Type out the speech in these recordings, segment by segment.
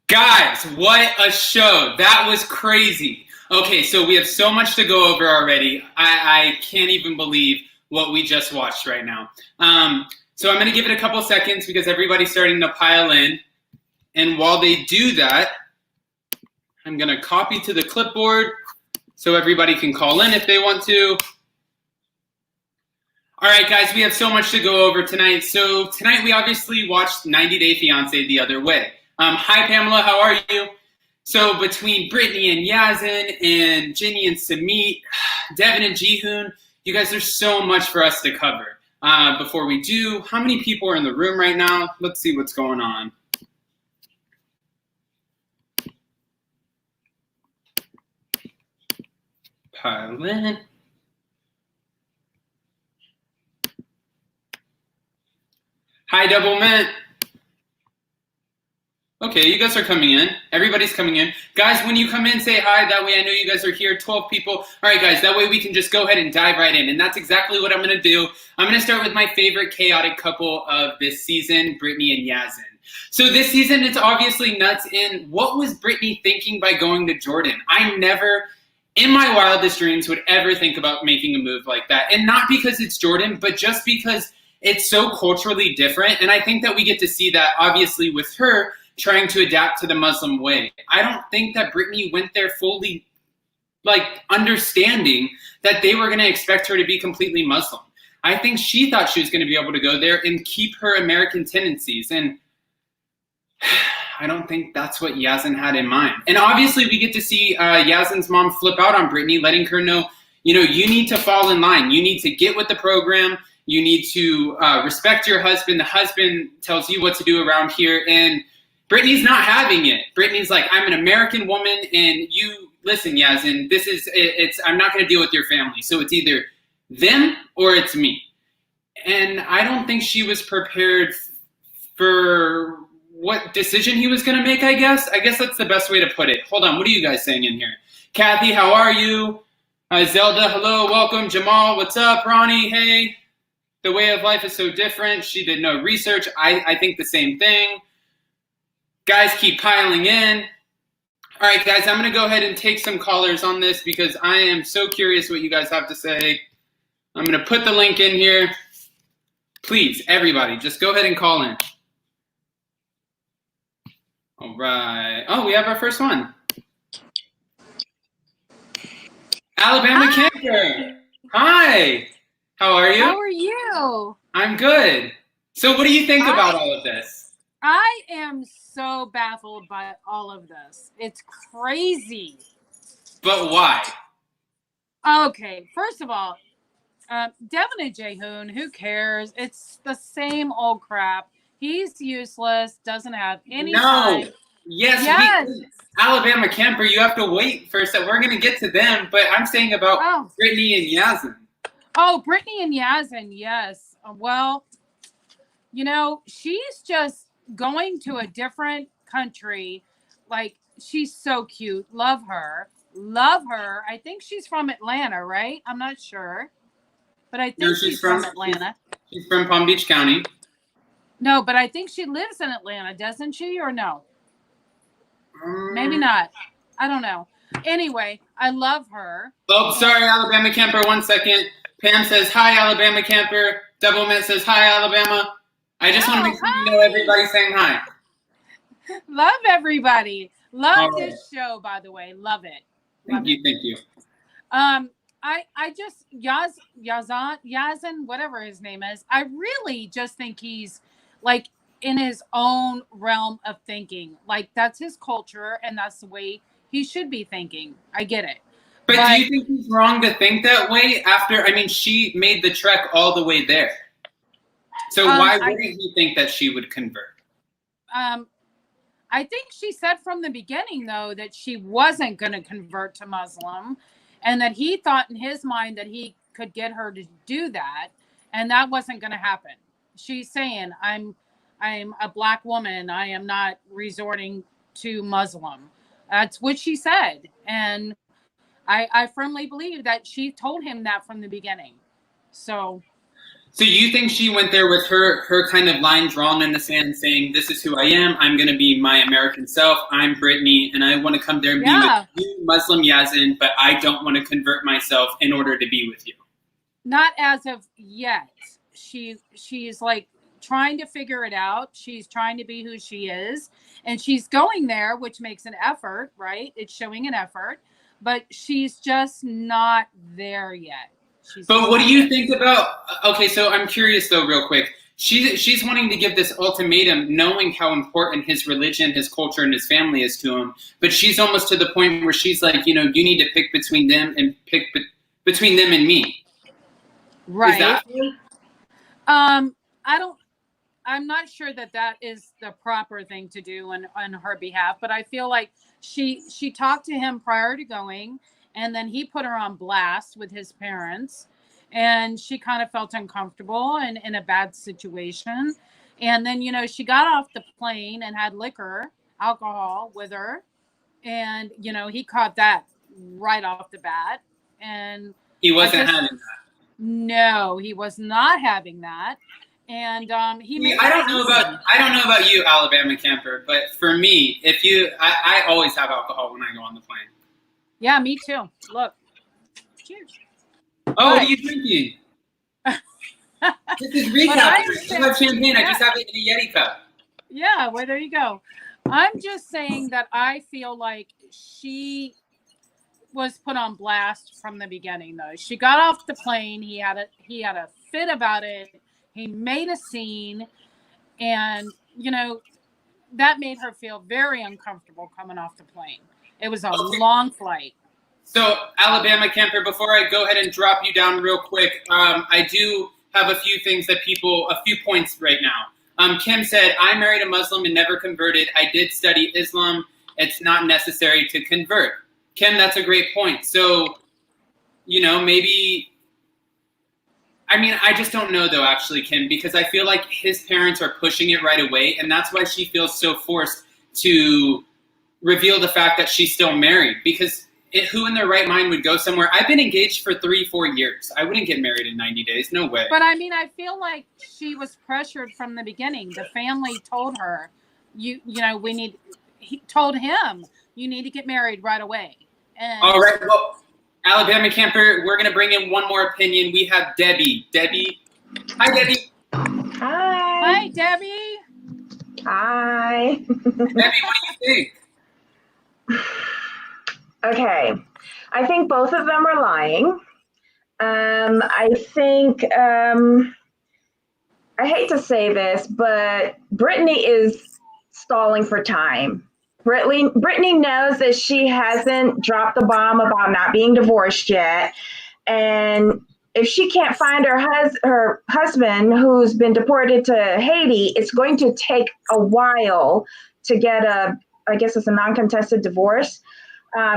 Guys, what a show. That was crazy. Okay, so we have so much to go over already. I can't even believe what we just watched right now. So I'm going to give it a couple seconds because everybody's starting to pile in. And while they do that, I'm going to copy to the clipboard so everybody can call in if they want to. All right, guys, we have so much to go over tonight. So tonight we obviously watched 90 Day Fiance the other way. Hi, Pamela, how are you? So between Brittany and Yazin and Ginny and Samit, Devin and Jihoon, you guys, there's so much for us to cover. Before we do, how many people are in the room right now? Let's see what's going on. Pile in. Hi, Double Mint. Okay, you guys are coming in. Everybody's coming in. Guys, when you come in, say hi. That way I know you guys are here, 12 people. All right, guys, that way we can just go ahead and dive right in. And that's exactly what I'm going to do. I'm going to start with my favorite chaotic couple of this season, Brittany and Yazin. So this season, it's obviously nuts. And what was Brittany thinking by going to Jordan? I never, in my wildest dreams, would ever think about making a move like that. And not because it's Jordan, but just because it's so culturally different. And I think that we get to see that, obviously, with her trying to adapt to the Muslim way. I don't think that Brittany went there fully, understanding that they were going to expect her to be completely Muslim. I think she thought she was going to be able to go there and keep her American tendencies. And I don't think that's what Yazin had in mind. And obviously, we get to see Yazin's mom flip out on Brittany, letting her know, you need to fall in line. You need to get with the program. You need to respect your husband. The husband tells you what to do around here. And Brittany's not having it. Brittany's like, I'm an American woman, and you, listen, Yazin, I'm not going to deal with your family. So it's either them or it's me. And I don't think she was prepared for what decision he was going to make, I guess. I guess that's the best way to put it. Hold on, what are you guys saying in here? Kathy, how are you? Zelda, hello, welcome. Jamal, what's up? Ronnie, hey. The way of life is so different. She did no research. I think the same thing. Guys, keep piling in. All right, guys, I'm going to go ahead and take some callers on this because I am so curious what you guys have to say. I'm going to put the link in here. Please, everybody, just go ahead and call in. All right. Oh, we have our first one. Alabama Camper. Hi. How are you? How are you? I'm good. So what do you think about all of this? I am so baffled by all of this. It's crazy. But why? Okay, first of all, Devin and Jihoon, who cares? It's the same old crap. He's useless, doesn't have any time. Yes. Alabama Camper, you have to wait for a second. We're going to get to them, but I'm saying about Brittany and Yazin. Oh, Brittany and Yazin, yes. Well, she's just going to a different country. Like, she's so cute. Love her. I think she's from Atlanta, right? I'm not sure. But I think she's from Atlanta. She's from Palm Beach County. No, but I think she lives in Atlanta, doesn't she, or no? Maybe not. I don't know. Anyway, I love her. Oh, sorry, Alabama Camper. 1 second. Pam says, hi, Alabama Camper. Doublemint says, hi, Alabama. I just want to make sure you know everybody's saying hi. Love everybody. Love this show, by the way. Love it. Thank you. I just, Yazin, whatever his name is, I really just think he's like in his own realm of thinking. Like, that's his culture and that's the way he should be thinking. I get it. But do you think he's wrong to think that way she made the trek all the way there? So why wouldn't he think that she would convert? I think she said from the beginning, though, that she wasn't going to convert to Muslim and that he thought in his mind that he could get her to do that. And that wasn't going to happen. She's saying, I'm a black woman. I am not resorting to Muslim. That's what she said. And I firmly believe that she told him that from the beginning. So So you think she went there with her kind of line drawn in the sand saying, this is who I am. I'm going to be my American self. I'm Brittany, and I want to come there and be with you, Muslim Yazin, but I don't want to convert myself in order to be with you. Not as of yet. She's like trying to figure it out. She's trying to be who she is, and she's going there, which makes an effort, right? It's showing an effort, but she's just not there yet. But what do you think about, okay, so I'm curious though, real quick. She's wanting to give this ultimatum knowing how important his religion, his culture, and his family is to him. But she's almost to the point where she's like, you need to pick between them and between them and me. Right. Is that I'm not sure that is the proper thing to do on her behalf, but I feel like she talked to him prior to going, and then he put her on blast with his parents, and she kind of felt uncomfortable and in a bad situation. And then, she got off the plane and had alcohol with her. And, he caught that right off the bat. And he wasn't having that. No, he was not having that. And I don't know about you, Alabama camper, but for me, I always have alcohol when I go on the plane. Yeah, me too. Look. Cheers. Oh, what are you drinking? This is recap. I have champagne. I just have it in a Yeti cup. Yeah, well, there you go. I'm just saying that I feel like she was put on blast from the beginning, though. She got off the plane. He had a fit about it. He made a scene, and that made her feel very uncomfortable coming off the plane. It was a long flight. So, Alabama camper, before I go ahead and drop you down real quick, I do have a few points right now. Kim said, I married a Muslim and never converted. I did study Islam. It's not necessary to convert. Kim, that's a great point. So, maybe, I just don't know though, actually, Kim, because I feel like his parents are pushing it right away. And that's why she feels so forced to reveal the fact that she's still married, because who in their right mind would go somewhere? I've been engaged for 3-4 years. I wouldn't get married in 90 days. No way. But I feel like she was pressured from the beginning. The family told her, he told him, you need to get married right away. And all right. Well, Alabama camper, we're going to bring in one more opinion. We have Debbie. Debbie. Hi, Debbie. Hi. Hi, Debbie. Hi. Debbie, what do you think? Okay. I think both of them are lying. I think, I hate to say this, but Brittany is stalling for time. Brittany knows that she hasn't dropped the bomb about not being divorced yet. And if she can't find her husband who's been deported to Haiti, it's going to take a while to get I guess it's a non-contested divorce.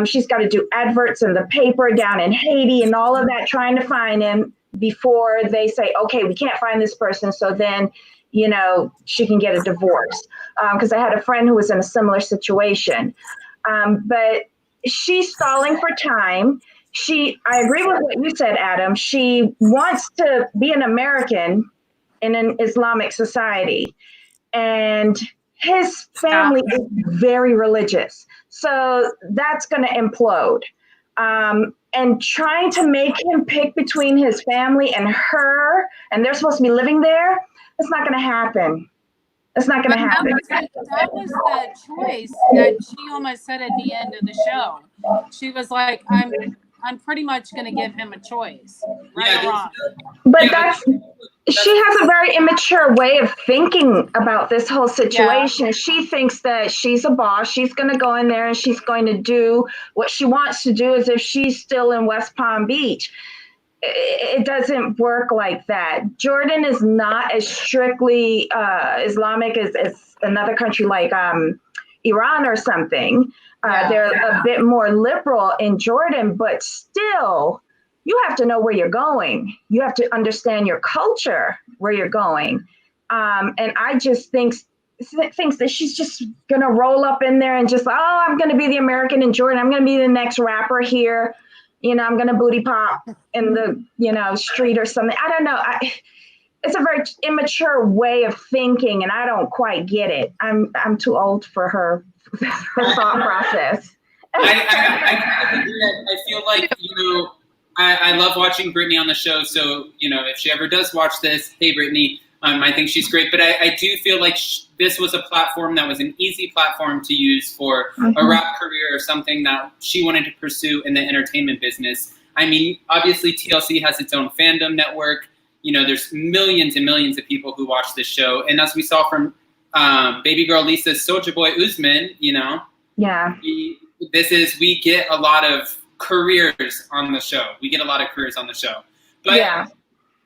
She's got to do adverts in the paper down in Haiti and all of that, trying to find him before they say, okay, we can't find this person. So then, she can get a divorce. Because I had a friend who was in a similar situation. But she's stalling for time. I agree with what you said, Adam. She wants to be an American in an Islamic society. And his family is very religious. So that's going to implode. And trying to make him pick between his family and her, and they're supposed to be living there, it's not going to happen. It's not going to happen. That was the choice that she almost said at the end of the show. She was like, I'm pretty much going to give him a choice. Right or wrong. But she has a very immature way of thinking about this whole situation. Yeah. She thinks that she's a boss. She's going to go in there and she's going to do what she wants to do as if she's still in West Palm Beach. It doesn't work like that. Jordan is not as strictly Islamic as another country like Iran or something. They're a bit more liberal in Jordan, but still, you have to know where you're going. You have to understand your culture, where you're going. And I just thinks that she's just going to roll up in there and just, I'm going to be the American in Jordan. I'm going to be the next rapper here. I'm going to booty pop in the, street or something. I don't know. it's a very immature way of thinking, and I don't quite get it. I'm too old for her thought process. I kind of agree. I feel like, I love watching Brittany on the show. So, if she ever does watch this, hey, Brittany, I think she's great. But I do feel like this was a platform that was an easy platform to use for a rap career or something that she wanted to pursue in the entertainment business. I mean, obviously, TLC has its own fandom network. There's millions and millions of people who watch this show. And as we saw from baby girl Lisa's Soulja Boy Usman, Yeah. We get a lot of careers on the show. But yeah.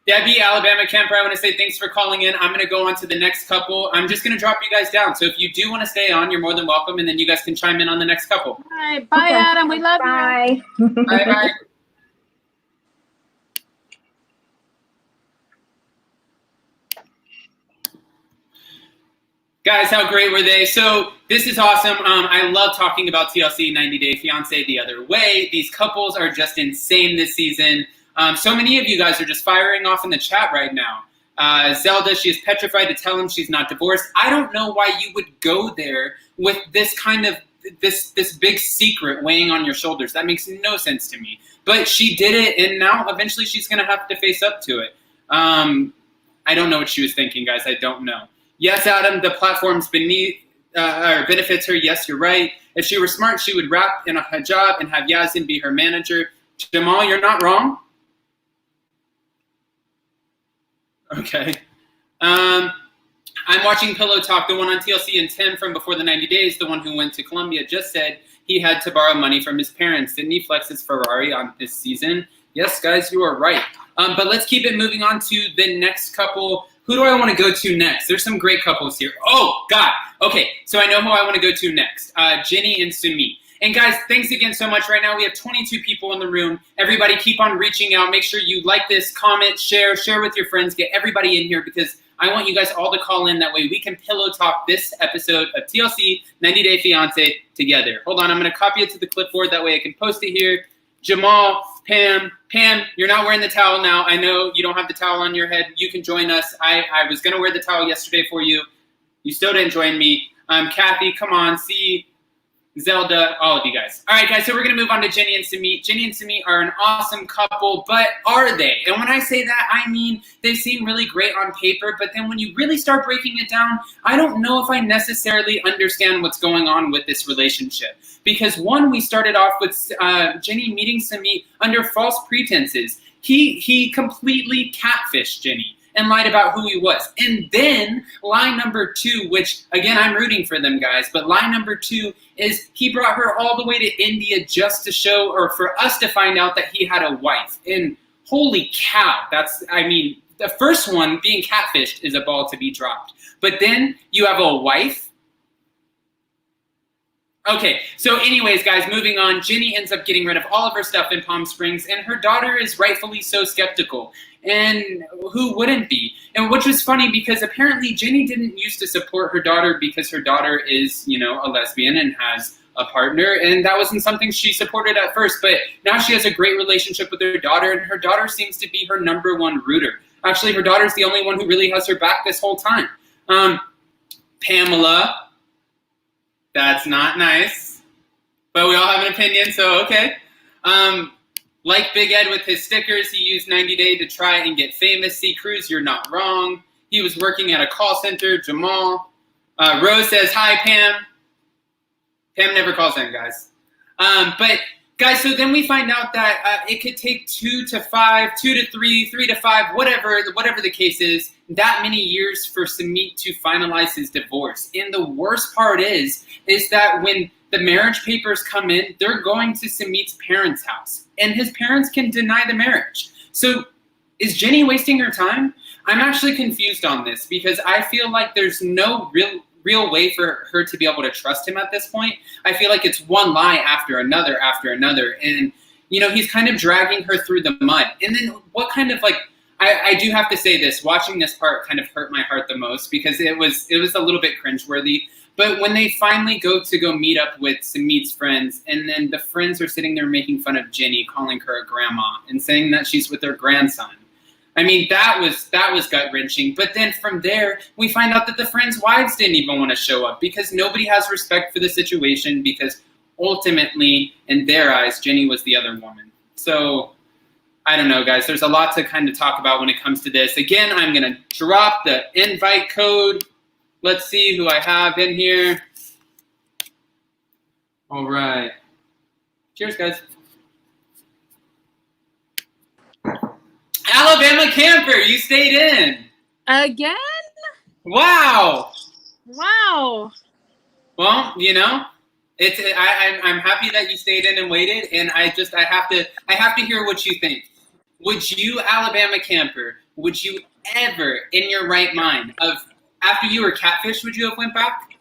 Debbie, Alabama Camper, I want to say thanks for calling in. I'm going to go on to the next couple. I'm just going to drop you guys down. So if you do want to stay on, you're more than welcome. And then you guys can chime in on the next couple. All right. Bye, okay. Adam. We love you. Bye. Guys, how great were they? So this is awesome. I love talking about TLC 90 Day Fiance the other way. These couples are just insane this season. So many of you guys are just firing off in the chat right now. Zelda, she is petrified to tell him she's not divorced. I don't know why you would go there with this kind of this big secret weighing on your shoulders. That makes no sense to me. But she did it, and now eventually she's going to have to face up to it. I don't know what she was thinking, guys. I don't know. Yes, Adam, the platform's benefits her. Yes, you're right. If she were smart, she would rap in a hijab and have Yazin be her manager. Jamal, you're not wrong. Okay. I'm watching Pillow Talk, the one on TLC, and Tim from Before the 90 Days, the one who went to Colombia, just said he had to borrow money from his parents. Didn't he flex his Ferrari on this season? Yes, guys, you are right. But let's keep it moving on to the next couple. Who do I want to go to next? There's some great couples here. Oh, God. Okay, so I know who I want to go to next. Jenny and Sumit. And guys, thanks again so much. Right now we have 22 people in the room. Everybody keep on reaching out. Make sure you like this, comment, share with your friends. Get everybody in here because I want you guys all to call in. That way we can pillow talk this episode of TLC 90 Day Fiance together. Hold on, I'm going to copy it to the clipboard. That way I can post it here. Jamal, Pam, you're not wearing the towel now. I know you don't have the towel on your head. You can join us. I was going to wear the towel yesterday for you. You still didn't join me. Kathy, come on. See, Zelda, all of you guys. All right, guys, so we're going to move on to Jenny and Sumit. Jenny and Sumit are an awesome couple, but are they? And when I say that, I mean they seem really great on paper, but then when you really start breaking it down, I don't know if I necessarily understand what's going on with this relationship. Because one, we started off with Jenny meeting Sumit under false pretenses. He completely catfished Jenny and lied about who he was. And then lie number 2, which, again, I'm rooting for them, guys, but lie number 2 is he brought her all the way to India just to show, or for us to find out that he had a wife. And holy cow, the first one, being catfished, is a ball to be dropped. But then you have a wife. Okay, so anyways, guys, moving on. Jenny ends up getting rid of all of her stuff in Palm Springs, and her daughter is rightfully so skeptical. And who wouldn't be? And which was funny because apparently Jenny didn't used to support her daughter because her daughter is, a lesbian and has a partner. And that wasn't something she supported at first. But now she has a great relationship with her daughter, and her daughter seems to be her number one rooter. Actually, her daughter's the only one who really has her back this whole time. Pamela, that's not nice. But we all have an opinion, so okay. Like Big Ed with his stickers, he used 90 Day to try and get famous. See, Cruz, you're not wrong. He was working at a call center. Jamal. Rose says, hi, Pam. Pam never calls in, guys. But, guys, so then we find out that it could take 2 to 5, 2 to 3, 3 to 5, whatever the case is, that many years for Sumit to finalize his divorce. And the worst part is that when the marriage papers come in, they're going to Sumit's parents' house. And his parents can deny the marriage. So is Jenny wasting her time? I'm actually confused on this because I feel like there's no real way for her to be able to trust him at this point. I feel like it's one lie after another. And, he's kind of dragging her through the mud. And then what kind of I do have to say this, watching this part kind of hurt my heart the most because it was a little bit cringeworthy. But when they finally go meet up with Sumit's friends, and then the friends are sitting there making fun of Jenny, calling her a grandma, and saying that she's with their grandson. I mean, that was gut-wrenching. But then from there, we find out that the friends' wives didn't even want to show up because nobody has respect for the situation because ultimately, in their eyes, Jenny was the other woman. So, I don't know, guys. There's a lot to kind of talk about when it comes to this. Again, I'm going to drop the invite code. Let's see who I have in here. All right. Cheers, guys. Alabama camper, you stayed in. Again? Wow. Wow. Well, you know, I'm happy that you stayed in and waited, and I have to hear what you think. Would you, Alabama camper, would you ever, in your right mind, after you were catfished, would you have went back?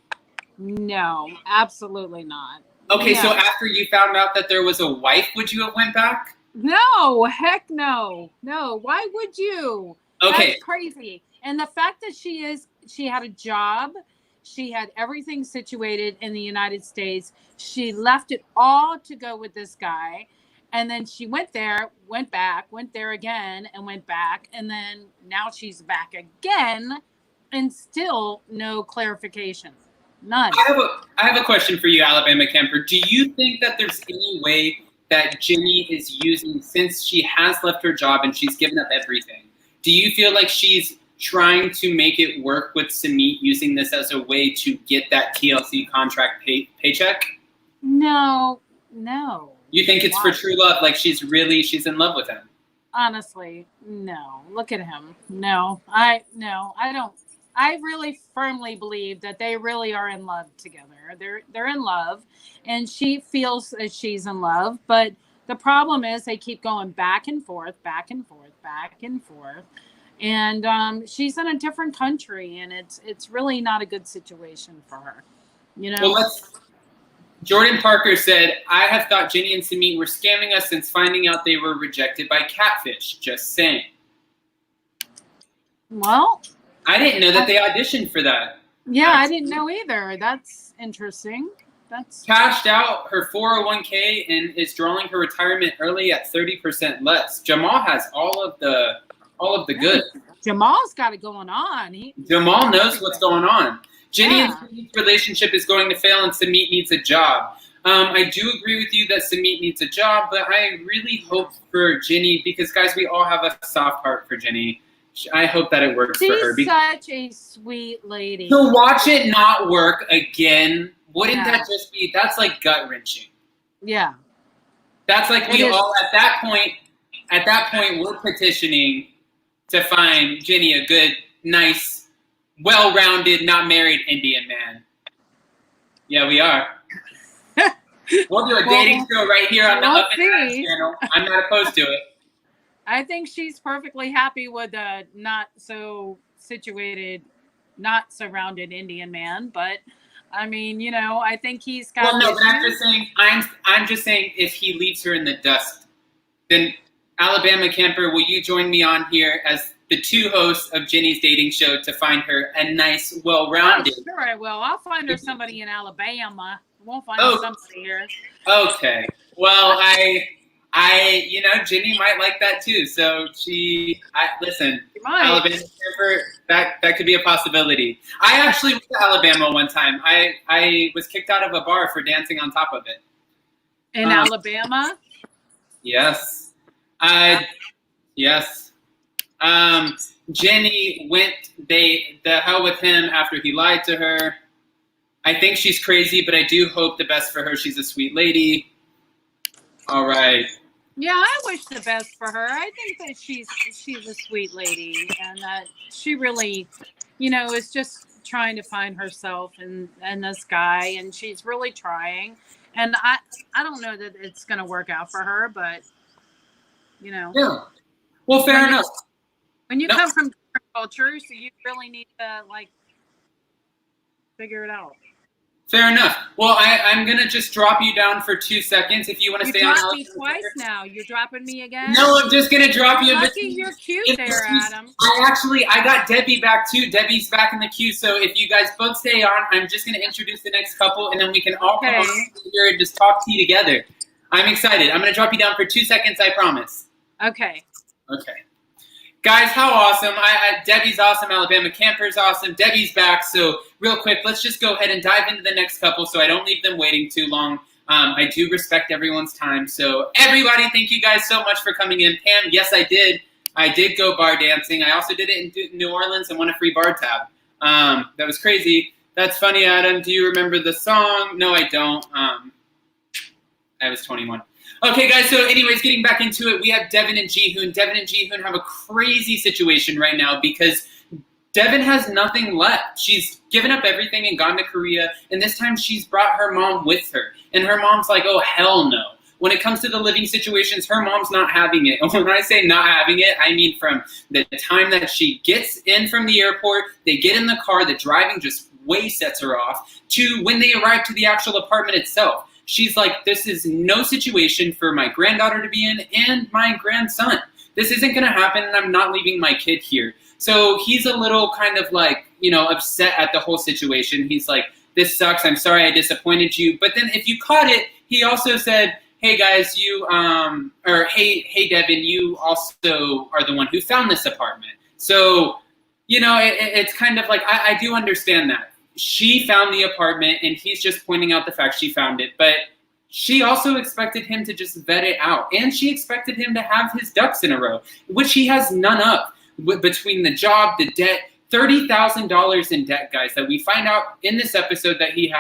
No, absolutely not. Okay, No. so after you found out that there was a wife, would you have went back? No, heck no. No, why would you? Okay. That's crazy. And the fact that she had a job, she had everything situated in the United States. She left it all to go with this guy. And then she went there, went back, went there again, and went back. And then now she's back again, and still no clarification. None. I have a question for you, Alabama camper. Do you think that there's any way that Jenny is using, since she has left her job and she's given up everything, do you feel like she's trying to make it work with Samit, using this as a way to get that TLC contract paycheck? No. You think it's for true love, like she's in love with him? Honestly, no. Look at him. No, I don't. I really firmly believe that they really are in love together. They're in love, and she feels that she's in love. But the problem is they keep going back and forth, back and forth, back and forth. And she's in a different country, and it's really not a good situation for her. You know. Well, Jordan Parker said, I have thought Jenny and Samit were scamming us since finding out they were rejected by Catfish. Just saying. Well, I didn't know that they auditioned for that. Yeah, I didn't know either. That's interesting. That's cashed out her 401k and is drawing her retirement early at 30% less. Jamal has all of the good. Jamal's got it going on. Jamal knows what's going on. Jenny and Samit's relationship is going to fail, and Samit needs a job. I do agree with you that Samit needs a job, but I really hope for Jenny, because guys, we all have a soft heart for Jenny. I hope that it works for her. She's such a sweet lady. To watch it not work again, wouldn't that just be, that's like gut wrenching. Yeah. That's like we all, at that point, we're petitioning to find Jenny a good, nice, well-rounded, not married Indian man. Yeah, we are. We'll do a dating show right here on the Up and Down channel. I'm not opposed to it. I think she's perfectly happy with a not so situated, not surrounded Indian man. But I mean, you know, I think he's got. Well, no, but I'm just saying, if he leaves her in the dust, then Alabama camper, will you join me on here as the two hosts of Jenny's dating show to find her a nice, well-rounded? Oh, sure, I will. I'll find her somebody in Alabama. I won't find her somebody here. Okay. Well, I, you know, Jenny might like that too. So listen, Alabama camper, that could be a possibility. I actually went to Alabama one time. I was kicked out of a bar for dancing on top of it. In Alabama? Yes. Yes. Jenny went the hell with him after he lied to her. I think she's crazy, but I do hope the best for her. She's a sweet lady. All right. Yeah, I wish the best for her. I think that she's a sweet lady, and that she really, you know, is just trying to find herself in this guy, and she's really trying. And I don't know that it's going to work out for her, but you know. Yeah. Well, fair enough. When you come from different cultures, you really need to figure it out. Fair enough. Well, I'm going to just drop you down for 2 seconds if you want to stay on. You dropped me twice now. You're dropping me again? No, I'm just going to drop you. Lucky you're cute there, Adam. I got Debbie back too. Debbie's back in the queue. So if you guys both stay on, I'm just going to introduce the next couple, and then we can all come on here and just talk tea together. I'm excited. I'm going to drop you down for 2 seconds, I promise. Okay. Okay. Guys, how awesome. Debbie's awesome. Alabama Camper's awesome. Debbie's back. So real quick, let's just go ahead and dive into the next couple so I don't leave them waiting too long. I do respect everyone's time. So everybody, thank you guys so much for coming in. Pam, yes, I did. I did go bar dancing. I also did it in New Orleans and won a free bar tab. That was crazy. That's funny, Adam. Do you remember the song? No, I don't. I was 21. Okay, guys, so anyways, getting back into it, we have Devin and Jihoon. Devin and Jihoon have a crazy situation right now because Devin has nothing left. She's given up everything and gone to Korea, and this time she's brought her mom with her. And her mom's like, oh, hell no. When it comes to the living situations, her mom's not having it. When I say not having it, I mean from the time that she gets in from the airport, they get in the car, the driving just way sets her off, to when they arrive to the actual apartment itself. She's like, this is no situation for my granddaughter to be in and my grandson. This isn't going to happen, and I'm not leaving my kid here. So he's a little kind of like, upset at the whole situation. He's like, this sucks. I'm sorry I disappointed you. But then if you caught it, he also said, hey, guys, hey, Devin, you also are the one who found this apartment. So, it's kind of like, I do understand that. She found the apartment, and he's just pointing out the fact she found it. But she also expected him to just vet it out. And she expected him to have his ducks in a row, which he has none of. Between the job, the debt, $30,000 in debt, guys, that we find out in this episode that he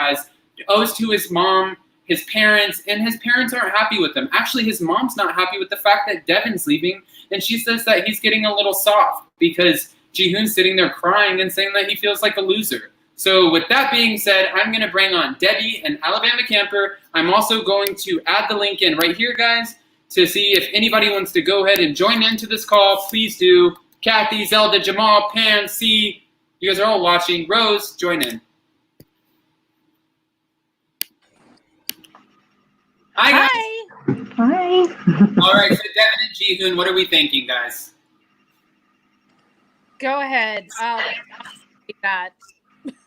owes to his mom, his parents, and his parents aren't happy with him. Actually, his mom's not happy with the fact that Devin's leaving, and she says that he's getting a little soft because Jihoon's sitting there crying and saying that he feels like a loser. So with that being said, I'm going to bring on Debbie and Alabama Camper. I'm also going to add the link in right here, guys, to see if anybody wants to go ahead and join into this call. Please do. Kathy, Zelda, Jamal, Pan, C, you guys are all watching. Rose, join in. Hi, guys. Hi. All right, so Devin and Jihoon, what are we thinking, guys? Go ahead. That.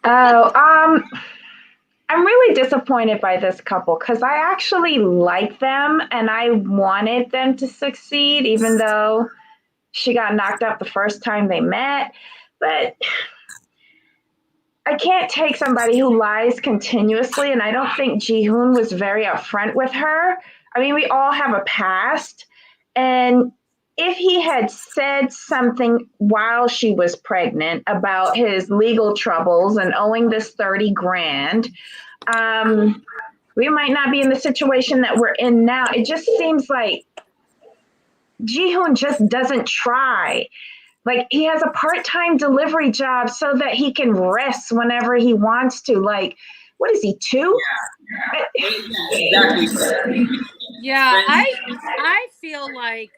Oh, I'm really disappointed by this couple because I actually like them and I wanted them to succeed, even though she got knocked out the first time they met. But I can't take somebody who lies continuously, and I don't think Jihoon was very upfront with her. I mean, we all have a past, and if he had said something while she was pregnant about his legal troubles and owing this 30 grand, we might not be in the situation that we're in now. It just seems like Jihoon just doesn't try. Like, he has a part-time delivery job so that he can rest whenever he wants to. Like, what is he, 2? Yeah, exactly. Yeah, I feel like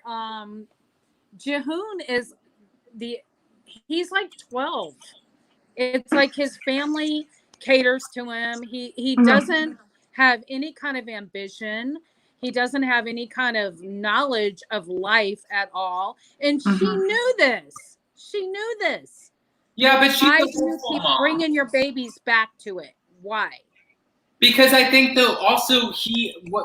Jihoon is he's like 12. It's like his family caters to him. He doesn't have any kind of ambition. He doesn't have any kind of knowledge of life at all. And she knew this. She knew this. Yeah, but why do you keep bringing your babies back to it? Why? Because I think, though, also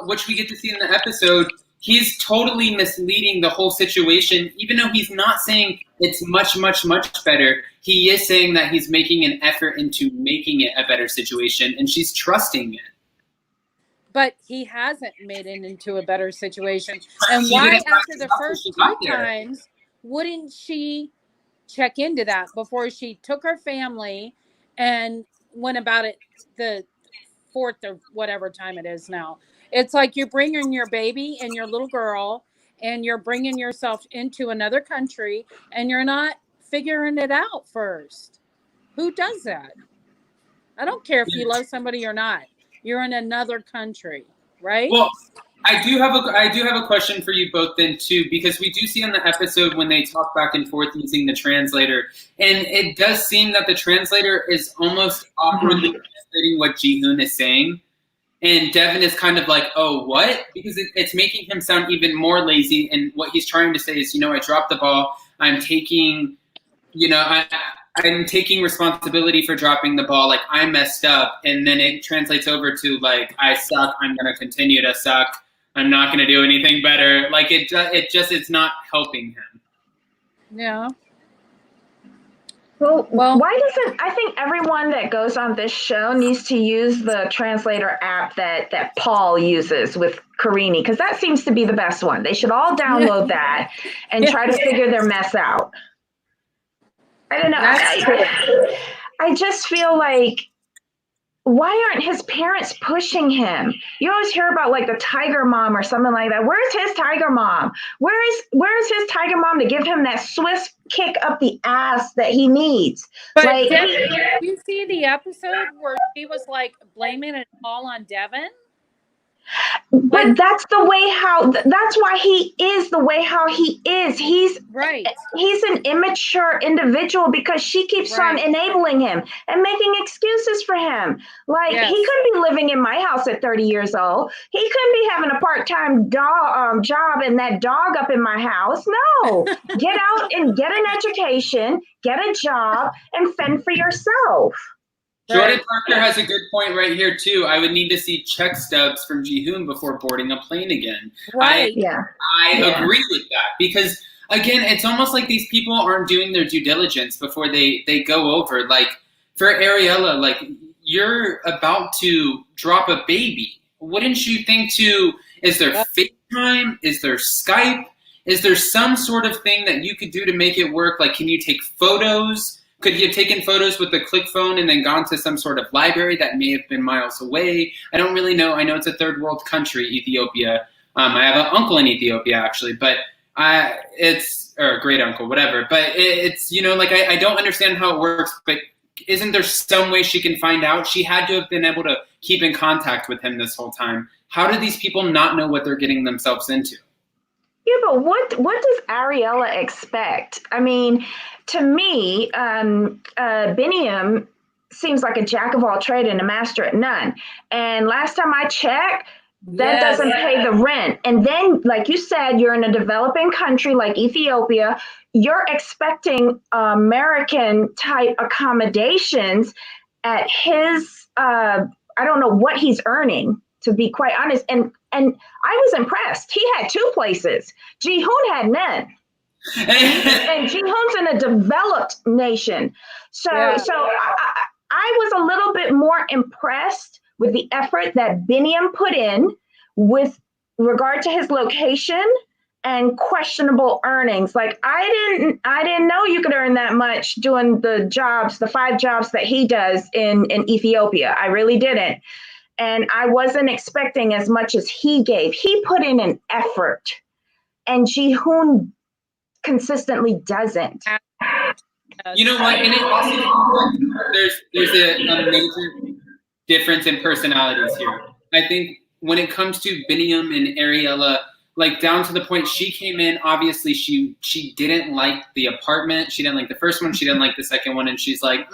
which we get to see in the episode, he's totally misleading the whole situation. Even though he's not saying it's much, much, much better, he is saying that he's making an effort into making it a better situation, and she's trusting it. But he hasn't made it into a better situation. And why, after the first 2 times, wouldn't she check into that before she took her family and went about it the 4th or whatever time it is now? It's like you're bringing your baby and your little girl, and you're bringing yourself into another country, and you're not figuring it out first. Who does that? I don't care if you love somebody or not. You're in another country, right? Well, I do have a question for you both then too, because we do see on the episode when they talk back and forth using the translator, and it does seem that the translator is almost awkwardly translating what Jihoon is saying, and Devin is kind of like, oh, what? Because it's making him sound even more lazy, and what he's trying to say is, I dropped the ball. I'm taking, I'm taking responsibility for dropping the ball. Like, I messed up. And then it translates over to, like, I suck. I'm going to continue to suck. I'm not going to do anything better. Like, it's not helping him. Yeah. Well, Well, why doesn't I think everyone that goes on this show needs to use the translator app that Paul uses with Karini, because that seems to be the best one. They should all download that and yeah, try to figure their mess out. I don't know. that's true. I just feel like, why aren't his parents pushing him? You always hear about like the tiger mom or something like that. Where's his tiger mom? Where's his tiger mom to give him that Swiss kick up the ass that he needs? But Like, Devin, did you see the episode where she was like blaming it all on Devin? but Like, that's the way how that's why he is the way how he is. right, He's an immature individual because she keeps on right. enabling him and making excuses for him. Like, he Yes. couldn't be living in my house at 30 years old. He couldn't be having a part-time job and that dog up in my house. No, get out and get an education, get a job, and fend for yourself. Jordan Right. Parker has a good point right here too. I would need to see check stubs from Ji-hoon before boarding a plane again. Right. Yeah. I Yeah. agree with that because again, it's almost like these people aren't doing their due diligence before they go over. Like for Ariella, like you're about to drop a baby. Wouldn't you think to, is there FaceTime? Is there Skype? Is there some sort of thing that you could do to make it work? Like, can you take photos? Could he have taken photos with the click phone and then gone to some sort of library that may have been miles away? I don't really know. I know it's a third world country, Ethiopia. I have an uncle in Ethiopia, actually, but it's, or a great uncle, whatever. But it's, you know, like I don't understand how it works, but isn't there some way she can find out? She had to have been able to keep in contact with him this whole time. How do these people not know what they're getting themselves into? Yeah, but what does Ariella expect? I mean, to me, Biniam seems like a jack of all trade and a master at none. And last time I checked, that Yes. doesn't pay the rent. And then, like you said, you're in a developing country like Ethiopia. You're expecting American type accommodations at his. I don't know what he's earning, to be quite honest. And I was impressed. He had two places. Ji-hoon had none. And Ji-hoon's in a developed nation. So Yeah. I was a little bit more impressed with the effort that Biniam put in with regard to his location and questionable earnings. Like, I didn't know you could earn that much doing the 5 jobs that he does in Ethiopia. I really didn't. And I wasn't expecting as much as he gave. He put in an effort, and Ji-hoon consistently doesn't. You know what? And it also there's a major difference in personalities here. I think when it comes to Biniam and Ariella, like down to the point she came in, obviously she didn't like the apartment. She didn't like the first one. She didn't like the second one. And she's like,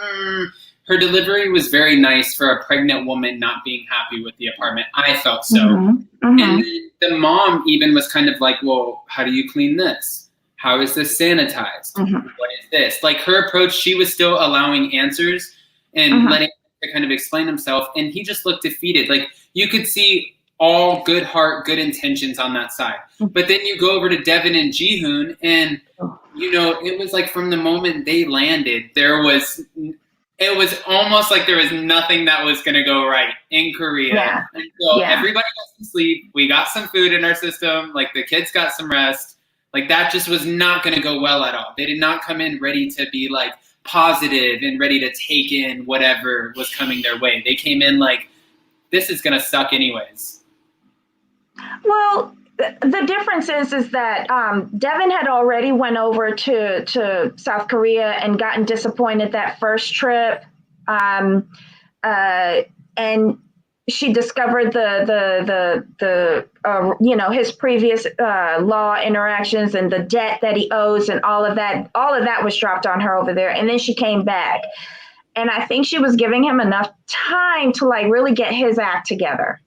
her delivery was very nice for a pregnant woman not being happy with the apartment. I felt so. Mm-hmm. Mm-hmm. And the mom even was kind of like, well, how do you clean this? How is this sanitized? Mm-hmm. What is this? Like her approach, she was still allowing answers and letting him to kind of explain himself. And he just looked defeated. Like you could see all good heart, good intentions on that side. But then you go over to Devin and Ji-hoon and, you know, it was like from the moment they landed, it was almost like there was nothing that was going to go right in Korea. Yeah. And so everybody got some sleep. We got some food in our system. Like the kids got some rest. Like that just was not going to go well at all. They did not come in ready to be like positive and ready to take in whatever was coming their way. They came in like, this is going to suck anyways. Well, the difference is that Devin had already went over to South Korea and gotten disappointed that first trip, and she discovered his previous law interactions and the debt that he owes and all of that. All of that was dropped on her over there, and then she came back, and I think she was giving him enough time to like really get his act together.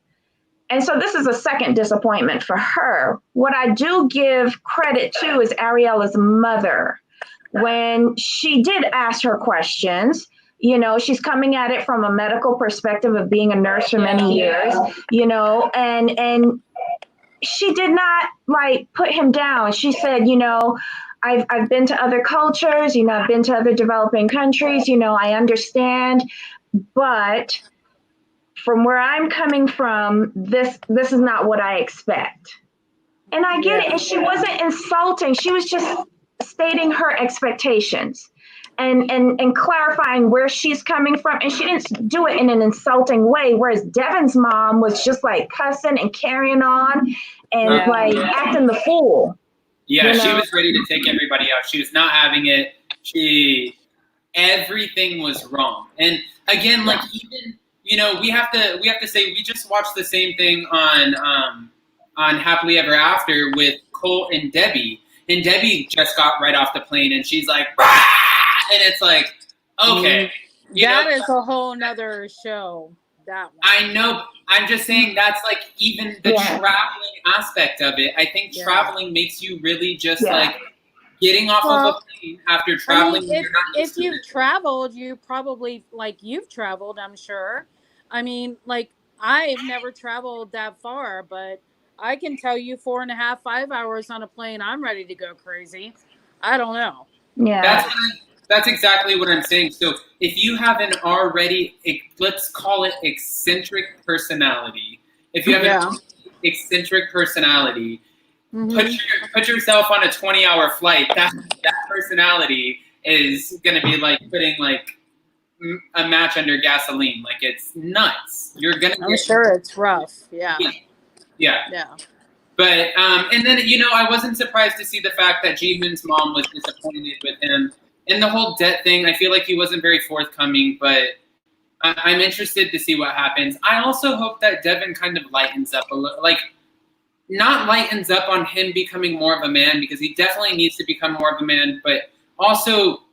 And so this is a second disappointment for her. What I do give credit to is Ariella's mother. When she did ask her questions, you know, she's coming at it from a medical perspective of being a nurse for many years, you know, and she did not like put him down. She said, you know, I've been to other cultures, you know, I've been to other developing countries, you know, I understand, but from where I'm coming from, this is not what I expect. And I get it. And she wasn't insulting. She was just stating her expectations and clarifying where she's coming from. And she didn't do it in an insulting way. Whereas Devin's mom was just like cussing and carrying on and like acting the fool. Yeah, you know? She was ready to take everybody out. She was not having it. Everything was wrong. And again, like even, you know, we have to say we just watched the same thing on Happily Ever After with Cole and Debbie. And Debbie just got right off the plane and she's like, "Rah!" And it's like, okay. That is a whole nother show. That one. I know. I'm just saying that's like even the traveling aspect of it. I think traveling makes you really just like getting off of a plane after traveling. I mean, if you've traveled, you probably, like, you've traveled, I'm sure. I mean, like, I've never traveled that far, but I can tell you 4.5, 5 hours on a plane, I'm ready to go crazy. I don't know. Yeah. That's exactly what I'm saying. So if you have an already, let's call it eccentric personality. If you have an eccentric personality, put yourself on a 20-hour flight. That personality is going to be like putting like a match under gasoline. Like it's nuts. You're going to. I'm sure it's rough. Yeah. But and then, you know, I wasn't surprised to see the fact that Ji-hoon's mom was disappointed with him. And the whole debt thing, I feel like he wasn't very forthcoming, but I'm interested to see what happens. I also hope that Devin kind of lightens up a little, like not lightens up on him becoming more of a man, because he definitely needs to become more of a man. But also,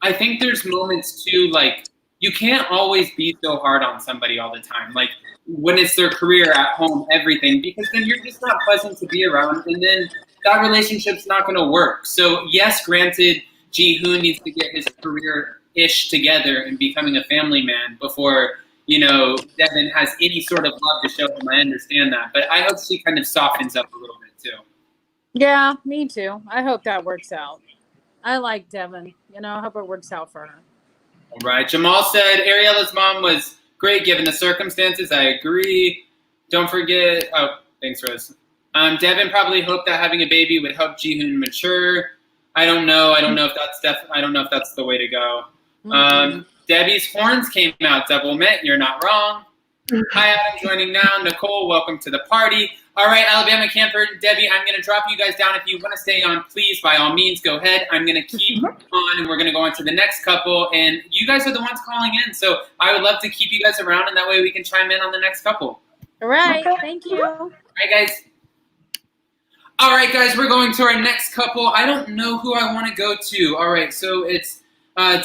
I think there's moments too, like you can't always be so hard on somebody all the time. Like when it's their career, at home, everything, because then you're just not pleasant to be around. And then that relationship's not going to work. So yes, granted, Ji-hoon needs to get his career-ish together and becoming a family man before, you know, Devin has any sort of love to show him. I understand that. But I hope she kind of softens up a little bit too. Yeah, me too. I hope that works out. I like Devin. You know, I hope it works out for her. All right. Jamal said Ariella's mom was great given the circumstances. I agree. Don't forget. Oh, thanks, Rose. Devin probably hoped that having a baby would help Ji-hoon mature. I don't know. I don't know if that's the way to go. Debbie's horns came out. Double mint. You're not wrong. Hi, Adam joining now. Nicole, welcome to the party. All right, Alabama camper, Debbie, I'm going to drop you guys down. If you want to stay on, please, by all means, go ahead. I'm going to keep on, and we're going to go on to the next couple. And you guys are the ones calling in, so I would love to keep you guys around, and that way we can chime in on the next couple. All right. Thank you. All right, guys. All right, guys, we're going to our next couple. I don't know who I want to go to. All right, so it's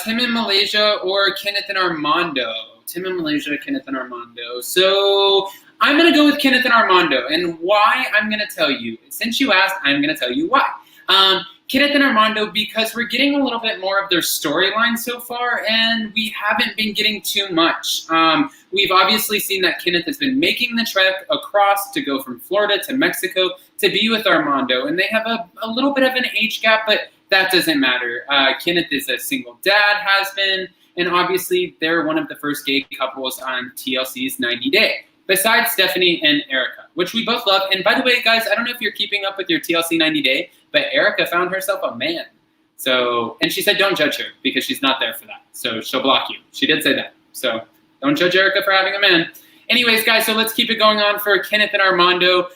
Tim in Malaysia or Kenneth and Armando. Tim in Malaysia, Kenneth and Armando. So I'm going to go with Kenneth and Armando. And why, I'm going to tell you. Since you asked, I'm going to tell you why. Kenneth and Armando, because we're getting a little bit more of their storyline so far, and we haven't been getting too much. We've obviously seen that Kenneth has been making the trek across to go from Florida to Mexico to be with Armando, and they have a little bit of an age gap, but that doesn't matter. Kenneth is a single dad, has been, and obviously they're one of the first gay couples on TLC's 90 Day, besides Stephanie and Erica, which we both love. And by the way, guys, I don't know if you're keeping up with your TLC 90 Day, but Erica found herself a man. So, and she said don't judge her because she's not there for that. So she'll block you. She did say that. So don't judge Erica for having a man. Anyways, guys, so let's keep it going on for Kenneth and Armando.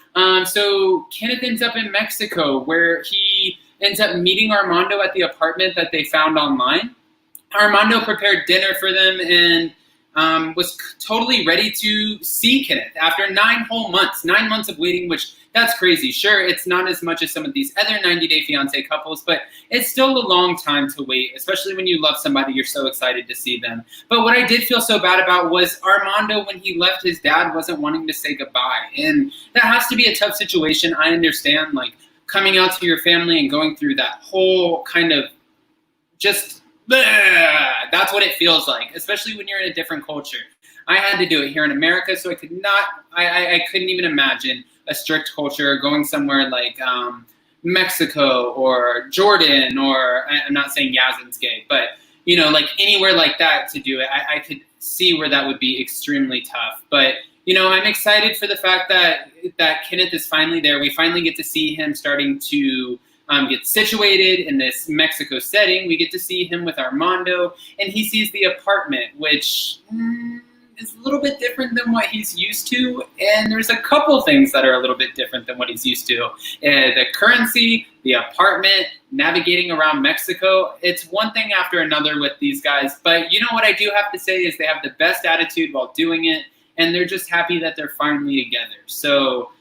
So Kenneth ends up in Mexico, where he ends up meeting Armando at the apartment that they found online. Armando prepared dinner for them and was totally ready to see Kenneth after 9 whole months, 9 months of waiting, which that's crazy. Sure, it's not as much as some of these other 90 Day Fiance couples, but it's still a long time to wait, especially when you love somebody, you're so excited to see them. But what I did feel so bad about was Armando, when he left, his dad wasn't wanting to say goodbye. And that has to be a tough situation. I understand, like, coming out to your family and going through that whole kind of just, that's what it feels like, especially when you're in a different culture. I had to do it here in America, so I couldn't even imagine a strict culture going somewhere like Mexico or Jordan, or I'm not saying Yazin's gay, but like anywhere like that to do it, I could see where that would be extremely tough. But I'm excited for the fact that Kenneth is finally there. We finally get to see him starting to get situated in this Mexico setting. We get to see him with Armando, and he sees the apartment, which is a little bit different than what he's used to. And there's a couple things that are a little bit different than what he's used to. The currency, the apartment, navigating around Mexico. It's one thing after another with these guys. But what I do have to say is they have the best attitude while doing it, and they're just happy that they're finally together. So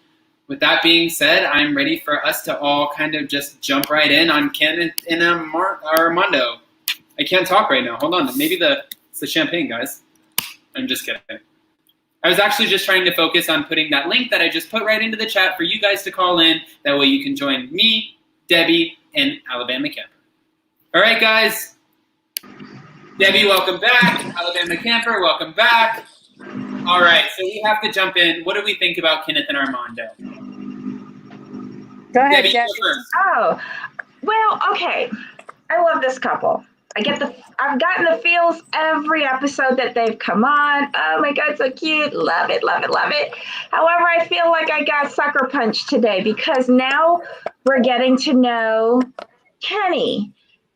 with that being said, I'm ready for us to all kind of just jump right in on Kenneth and Armando. I can't talk right now. Hold on. Maybe it's the champagne, guys. I'm just kidding. I was actually just trying to focus on putting that link that I just put right into the chat for you guys to call in. That way you can join me, Debbie, and Alabama Camper. All right, guys. Debbie, welcome back. Alabama Camper, welcome back. All right, so we have to jump in. What do we think about Kenneth and Armando? Go ahead, Debbie, Debbie. go first. Oh, well, okay. I love this couple. I've gotten the feels every episode that they've come on. Oh my God, so cute. Love it, love it, love it. However, I feel like I got sucker punched today because now we're getting to know Kenny.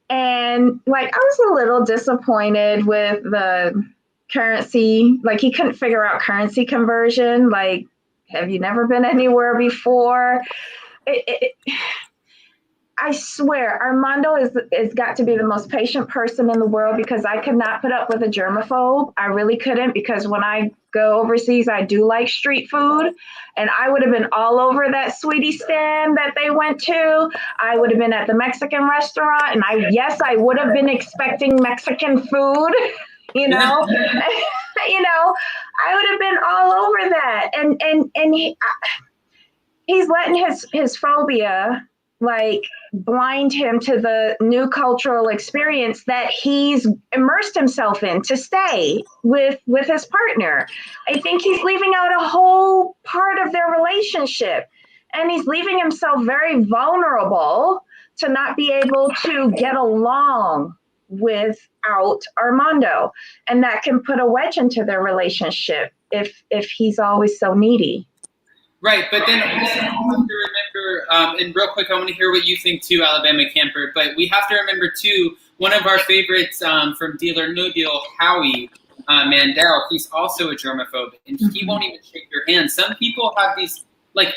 And I was a little disappointed with the currency. He couldn't figure out currency conversion. Have you never been anywhere before? I swear, Armando is got to be the most patient person in the world because I could not put up with a germaphobe. I really couldn't, because when I go overseas, I do like street food, and I would have been all over that sweetie stand that they went to. I would have been at the Mexican restaurant, and I would have been expecting Mexican food, I would have been all over that. And he's letting his phobia blind him to the new cultural experience that he's immersed himself in to stay with his partner. I think he's leaving out a whole part of their relationship, and he's leaving himself very vulnerable to not be able to get along without Armando, and that can put a wedge into their relationship if he's always so needy. Right, but then also we have to remember, and real quick, I want to hear what you think too, Alabama Camper, but we have to remember too, one of our favorites from Deal or No Deal, Howie Mandel, he's also a germaphobe, and he won't even shake your hand. Some people have these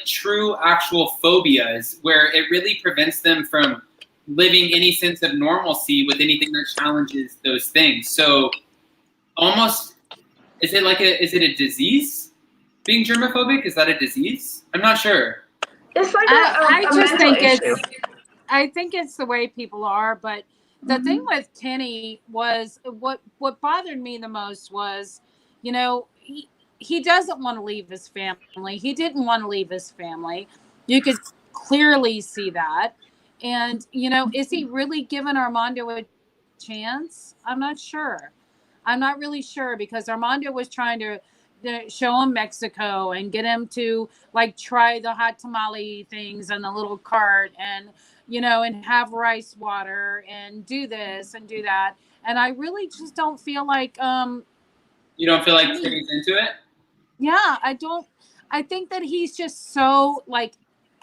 true actual phobias where it really prevents them from living any sense of normalcy with anything that challenges those things. So almost, is it a disease? Being germophobic, is that a disease? I'm not sure. It's I think it's the way people are. But the thing with Kenny was what bothered me the most was, he doesn't want to leave his family. He didn't want to leave his family. You could clearly see that. And, is he really giving Armando a chance? I'm not sure. I'm not really sure, because Armando was trying to show him Mexico and get him to try the hot tamale things in the little cart, and and have rice water and do this and do that. And I really just don't feel like you don't feel like Kenny's into it? Yeah, I don't. I think that he's just so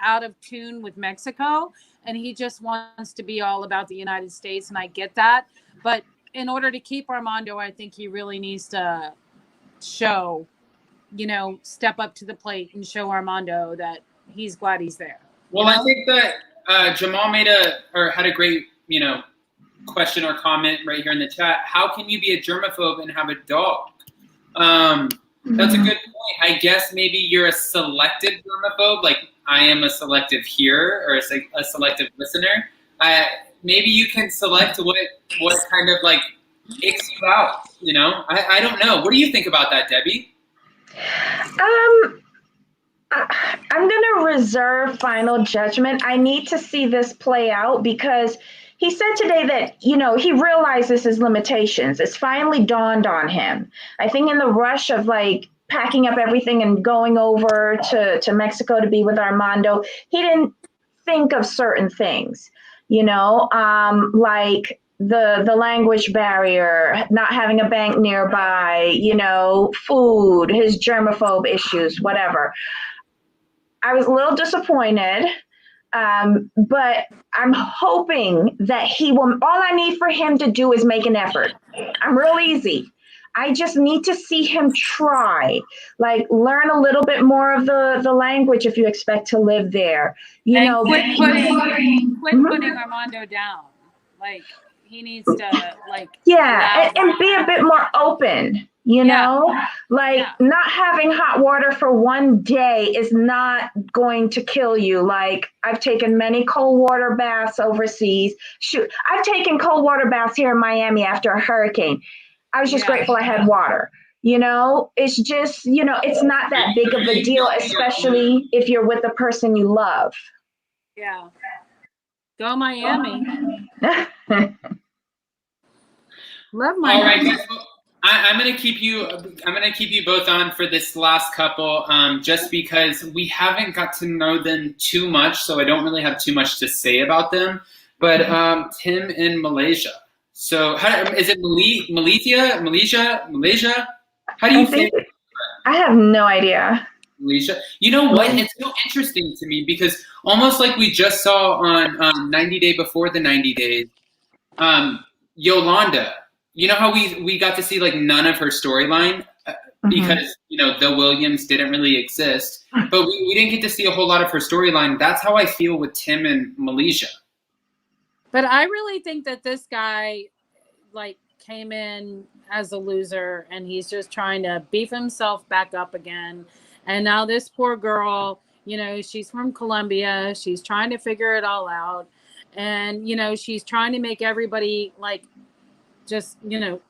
out of tune with Mexico, and he just wants to be all about the United States, and I get that. But in order to keep Armando, I think he really needs to step up to the plate and show Armando that he's glad he's there. Well, I think that Jamal had a great, question or comment right here in the chat. How can you be a germaphobe and have a dog? That's a good point. I guess maybe you're a selective germaphobe, like I am a selective hearer or a selective listener. Maybe you can select what kind of icks you out, I don't know. What do you think about that, Debbie? I'm going to reserve final judgment. I need to see this play out, because he said today that, he realizes his limitations. It's finally dawned on him. I think in the rush of packing up everything and going over to Mexico to be with Armando, he didn't think of certain things, like the language barrier, not having a bank nearby, food, his germaphobe issues, whatever. I was a little disappointed, but I'm hoping that he will. All I need for him to do is make an effort. I'm real easy. I just need to see him try, like learn a little bit more of the language if you expect to live there. Quit putting Armando down. Like he needs to and be a bit more open. Not having hot water for one day is not going to kill you. Like I've taken many cold water baths overseas. Shoot, I've taken cold water baths here in Miami after a hurricane. I was just grateful I had water. It's just, it's not that big of a deal, especially if you're with the person you love. Yeah. Go Miami. Love Miami. All right, guys. Well, I'm gonna keep you both on for this last couple, just because we haven't got to know them too much, so I don't really have too much to say about them. But Tim in Malaysia. So is it Malaysia? How do you say it? I have no idea. Malaysia. You know what? It's so interesting to me because almost like we just saw on 90 Day Before the 90 Days, Yolanda. You know how we got to see like none of her storyline because the Williams didn't really exist, but we didn't get to see a whole lot of her storyline. That's how I feel with Tim and Malaysia. But I really think that this guy came in as a loser and he's just trying to beef himself back up again. And now this poor girl, she's from Colombia. She's trying to figure it all out. And, she's trying to make everybody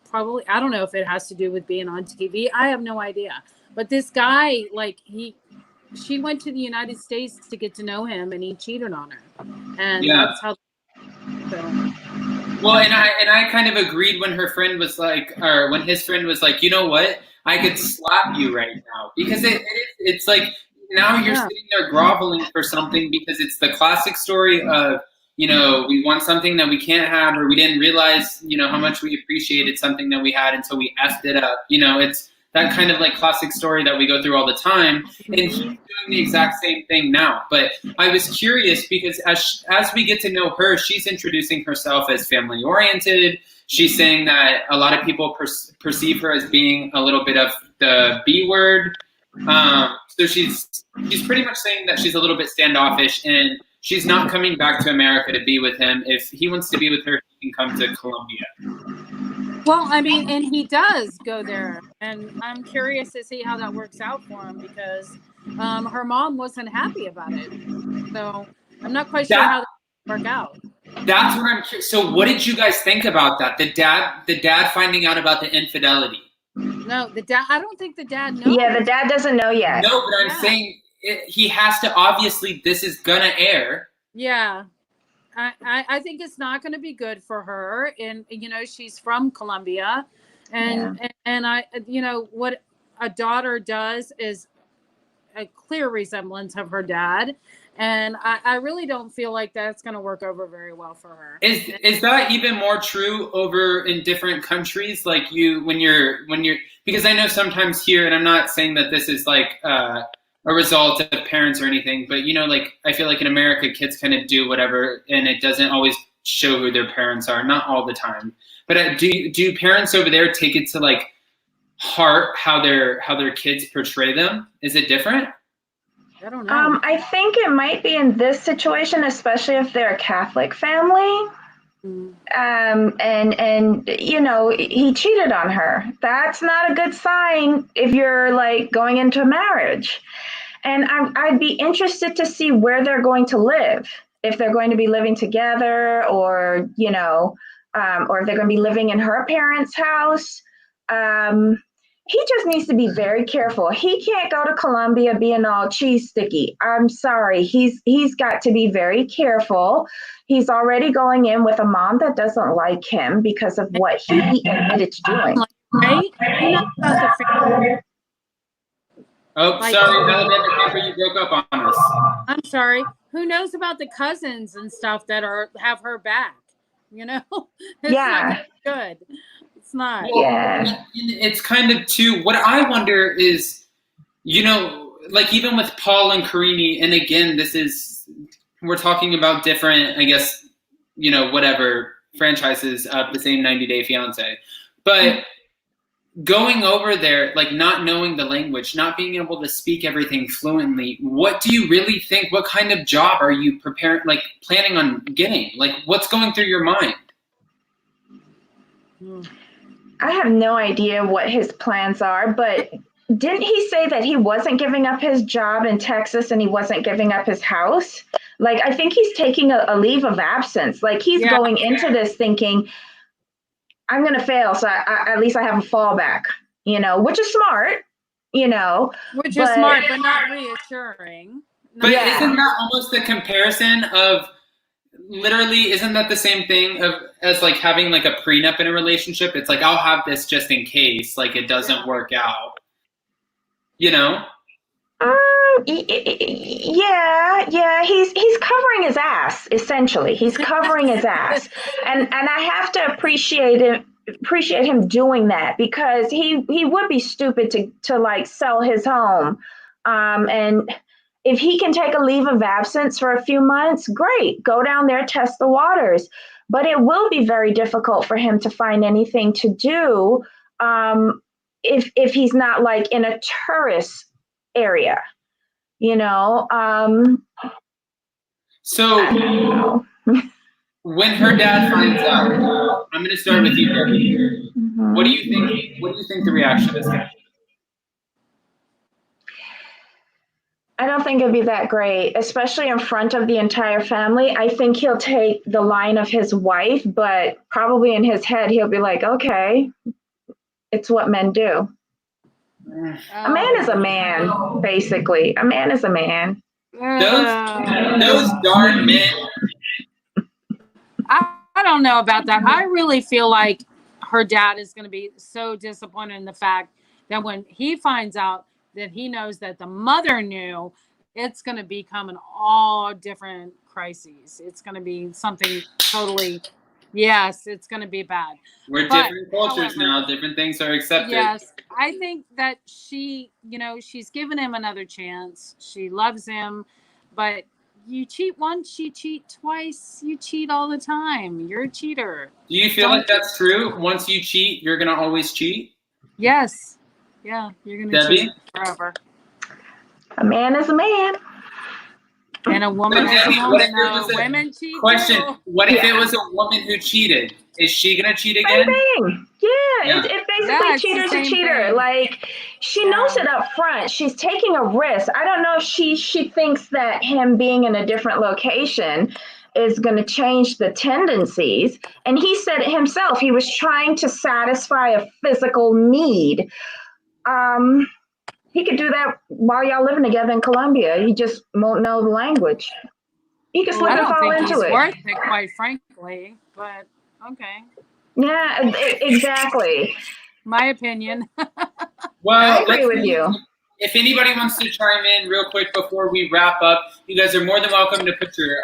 probably, I don't know if it has to do with being on TV. I have no idea. But this guy, she went to the United States to get to know him and he cheated on her. And that's how. Well, and I kind of agreed when her friend was when his friend was like, you know what, I could slap you right now because it's like now you're sitting there groveling for something because it's the classic story of we want something that we can't have or we didn't realize how much we appreciated something that we had until we effed it up. It's that kind of classic story that we go through all the time, and he's doing the exact same thing now. But I was curious because as we get to know her, she's introducing herself as family oriented. She's saying that a lot of people perceive her as being a little bit of the B word. So she's pretty much saying that she's a little bit standoffish and she's not coming back to America to be with him. If he wants to be with her, he can come to Colombia. Well, I mean, and he does go there, and I'm curious to see how that works out for him because her mom wasn't happy about it. So I'm not quite sure how that will work out. That's what I'm curious. So what did you guys think about that? The dad finding out about the infidelity? No, the dad. I don't think the dad knows. Yeah, the dad doesn't know yet. No, but I'm saying he has to. Obviously, this is gonna air. Yeah. I think it's not going to be good for her. And, she's from Colombia and I, what a daughter does is a clear resemblance of her dad. And I really don't feel like that's going to work over very well for her. Is that even more true over in different countries? Like when you're, because I know sometimes here, and I'm not saying that this is a result of parents or anything, but I feel like in America, kids kind of do whatever, and it doesn't always show who their parents are. Not all the time, but do parents over there take it to heart how their kids portray them? Is it different? I don't know. I think it might be in this situation, especially if they're a Catholic family. And he cheated on her. That's not a good sign if you're going into a marriage. And I'd be interested to see where they're going to live, if they're going to be living together or if they're going to be living in her parents' house. He just needs to be very careful. He can't go to Colombia being all cheese sticky. I'm sorry. He's got to be very careful. He's already going in with a mom that doesn't like him because of what he admitted to doing. Right? Oh, sorry, Alabama Camper, you broke up on us. I'm sorry. who knows about the cousins and stuff that have her back? You know, it's Yeah. not good. It's not. Well, Yeah. it's kind of too. What I wonder is, like even with Paul and Karini, and again, we're talking about different, I guess, whatever franchises of the same 90 Day Fiance, but going over there, like not knowing the language, not being able to speak everything fluently, what do you really think? What kind of job are you planning on getting? Like, what's going through your mind? I have no idea what his plans are, but didn't he say that he wasn't giving up his job in Texas and he wasn't giving up his house? Like, I think he's taking a leave of absence. Like, he's going into this thinking, I'm going to fail, so at least I have a fallback, which is smart, Which is smart, but not reassuring. But isn't that almost the comparison of, literally, isn't that the same thing as like having like a prenup in a relationship? It's like, I'll have this just in case, like it doesn't work out, Yeah. He's covering his ass, essentially. He's covering his ass, and I have to appreciate him doing that, because he would be stupid to like sell his home, and if he can take a leave of absence for a few months, great, go down there, test the waters. But it will be very difficult for him to find anything to do if he's not like in a tourist area, So when her dad finds out, I'm going to start with you, Debbie. Mm-hmm. What do you think? What do you think the reaction is going to be? I don't think it'd be that great, especially in front of the entire family. I think he'll take the line of his wife, but probably in his head, he'll be like, okay, it's what men do. A man is a man, basically. A man is a man. Those darn men. I don't know about that. I really feel like her dad is going to be so disappointed in the fact that when he finds out that he knows that the mother knew, it's going to become an all different crises. It's going to be something totally, yes, it's going to be bad. We're different cultures now. Different things are accepted. Yes, I think that she's given him another chance. She loves him, but you cheat once, you cheat twice, you cheat all the time. You're a cheater. Do you feel like that's true? Once you cheat, you're going to always cheat? Yes. Yeah, you're going to cheat forever. A man is a man. And a woman is a woman. No, women cheat. Question, too. what if it was a woman who cheated? Is she going to cheat again? Same thing. Yeah. It basically cheater's a cheater. Thing. Like, she knows it up front. She's taking a risk. I don't know if she thinks that him being in a different location is going to change the tendencies. And he said it himself. He was trying to satisfy a physical need. He could do that while y'all living together in Colombia. He just won't know the language. He could slip and fall into it. Worth it, quite frankly, but okay. Yeah, exactly. My opinion. Well, I agree with you. If anybody wants to chime in real quick before we wrap up, you guys are more than welcome to put your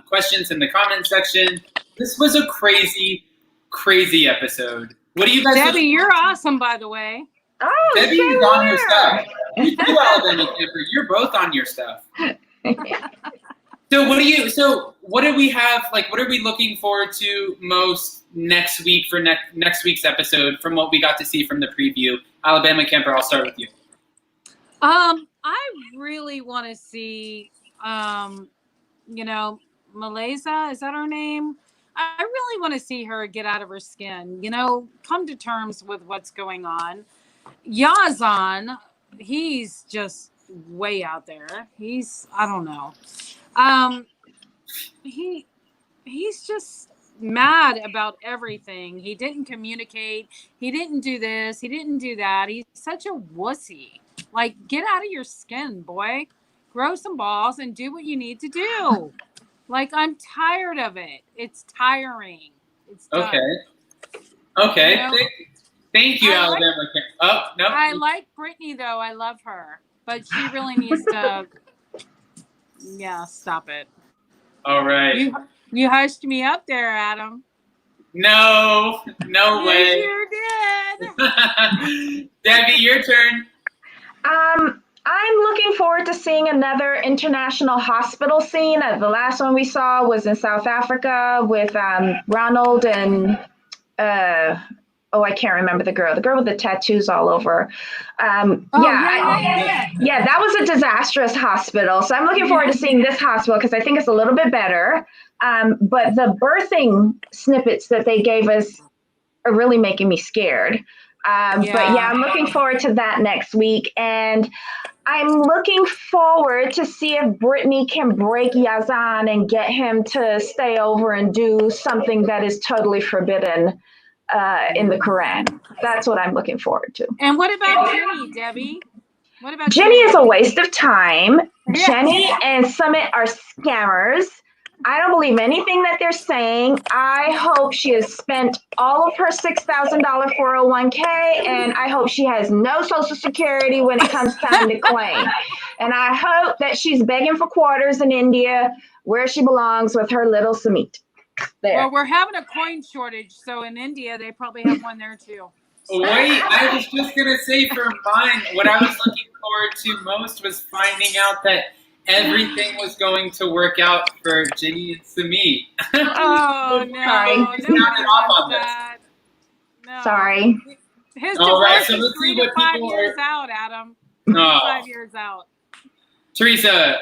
questions in the comment section. This was a crazy, crazy episode. What do you guys Debbie, you're awesome, by the way. Oh, Debbie is on her stuff. You too, Alabama Camper. You're both on your stuff. So what do we have, like, what are we looking forward to most next week for next week's episode from what we got to see from the preview? Alabama Camper, I'll start with you. I really want to see, Malaysia, is that her name? I really want to see her get out of her skin, come to terms with what's going on. Yazan, he's just way out there. I don't know. He's just mad about everything. He didn't communicate. He didn't do this. He didn't do that. He's such a wussy. Like, get out of your skin, boy. Grow some balls and do what you need to do. Like, I'm tired of it. It's tiring. It's done. Okay. Thank you, Alabama. I like Brittany, though. I love her. But she really needs to Yeah, stop it. All right. You hushed me up there, Adam. No way. You did. Debbie, your turn. I'm looking forward to seeing another international hospital scene. The last one we saw was in South Africa with Ronald and I can't remember the girl with the tattoos all over. Yeah, that was a disastrous hospital. So I'm looking forward to seeing this hospital because I think it's a little bit better. But the birthing snippets that they gave us are really making me scared. But yeah, I'm looking forward to that next week. And I'm looking forward to see if Brittany can break Yazan and get him to stay over and do something that is totally forbidden in the Quran. That's what I'm looking forward to. And what about Jenny, Debbie? What about Jenny is a waste of time. Jenny and Summit are scammers. I don't believe anything that they're saying. I hope she has spent all of her $6,000 401k, and I hope she has no Social Security when it comes time to claim. And I hope that she's begging for quarters in India where she belongs with her little Samit. There. Well, we're having a coin shortage, so in India they probably have one there too. Wait, I was just going to say for mine, what I was looking forward to most was finding out that everything was going to work out for Ginny and Samit. Oh, no. No. Sorry. His All right, divorce so is let's 3 see to what 5 people years are... out, Adam. 5 years out. Teresa,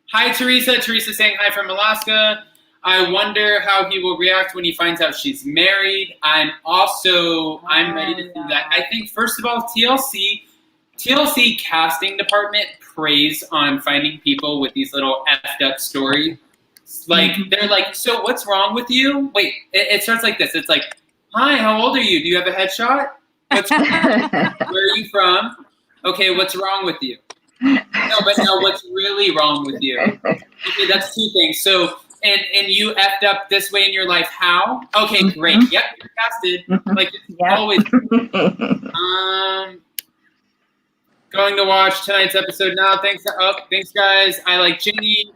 hi, Teresa. Teresa saying hi from Alaska. I wonder how he will react when he finds out she's married. I'm ready to do that. I think, first of all, TLC casting department preys on finding people with these little effed up stories. Like, they're like, so what's wrong with you? Wait, it starts like this. It's like, hi, how old are you? Do you have a headshot? Where are you from? Okay, what's wrong with you? No, but now what's really wrong with you? Okay, that's 2 things. So, and you effed up this way in your life. How? Okay, great. Yep, you're casted. Like, it's always. Going to watch tonight's episode now. Thanks, guys. I like Ginny.